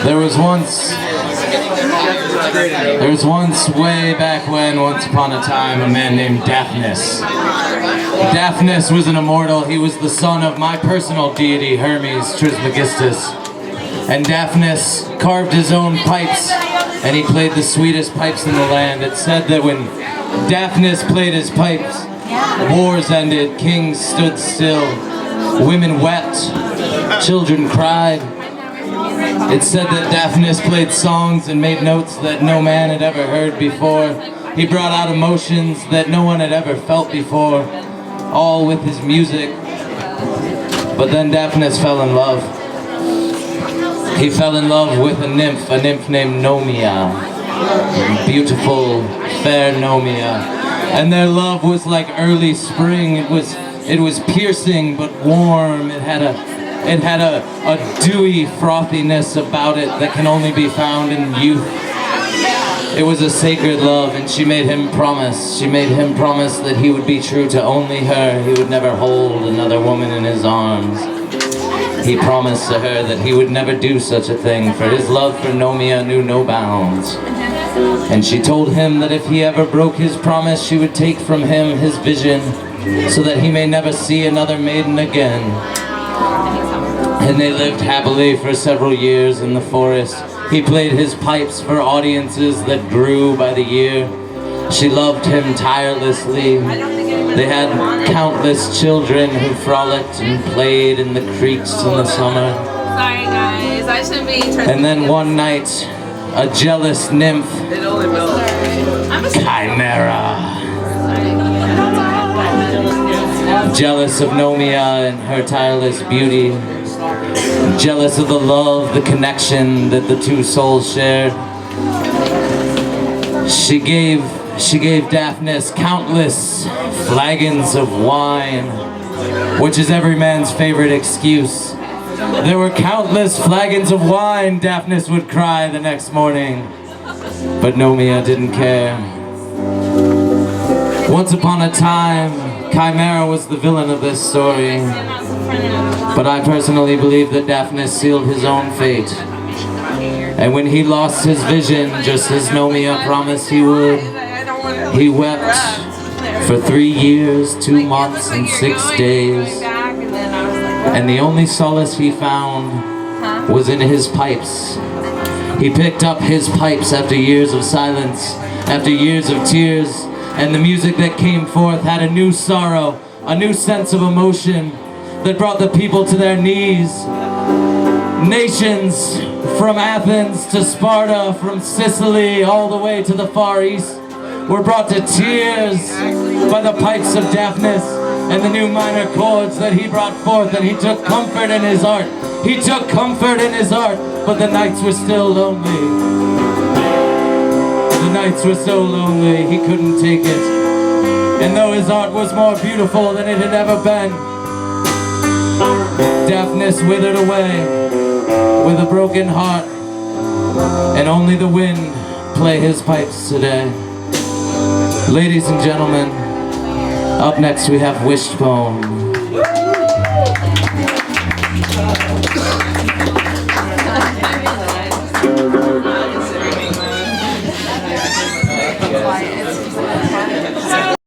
There was once way back when, once upon a time, a man named Daphnis. Daphnis was an immortal. He was the son of my personal deity, Hermes Trismegistus. And Daphnis carved his own pipes, and he played the sweetest pipes in the land. It's said that when Daphnis played his pipes, wars ended, kings stood still, women wept, children cried. It's said that Daphnis played songs and made notes that no man had ever heard before. He brought out emotions that no one had ever felt before, all with his music. But then Daphnis fell in love. He fell in love with a nymph named Nomia. Beautiful, fair Nomia. And their love was like early spring. It was piercing but warm. It had a dewy frothiness about it that can only be found in youth. It was a sacred love, and she made him promise. She made him promise that he would be true to only her. He would never hold another woman in his arms. He promised to her that he would never do such a thing, for his love for Nomia knew no bounds. And she told him that if he ever broke his promise, she would take from him his vision, so that he may never see another maiden again. And they lived happily for several years in the forest. He played his pipes for audiences that grew by the year. She loved him tirelessly. They had countless children who frolicked and played in the creeks in the summer. Sorry guys, I shouldn't be interested. And then one night, a jealous nymph, Chimera, jealous of Nomia and her tireless beauty, jealous of the love, the connection that the two souls shared, she gave Daphnis countless flagons of wine, which is every man's favorite excuse. There were countless flagons of wine, Daphnis would cry the next morning. But Nomia didn't care. Once upon a time, Chimera was the villain of this story. But I personally believe that Daphnis sealed his own fate. And when he lost his vision, just as Nomia promised he would, he wept for 3 years, 2 months, and 6 days. And the only solace he found was in his pipes. He picked up his pipes after years of silence, after years of tears, and the music that came forth had a new sorrow, a new sense of emotion that brought the people to their knees. Nations from Athens to Sparta, from Sicily all the way to the Far East were brought to tears by the pipes of Daphnis and the new minor chords that he brought forth, and he took comfort in his art. He took comfort in his art, but the nights were still lonely. The nights were so lonely, he couldn't take it. And though his art was more beautiful than it had ever been, Daphnis withered away with a broken heart, and only the wind play his pipes today. Ladies and gentlemen, up next we have Wishbone.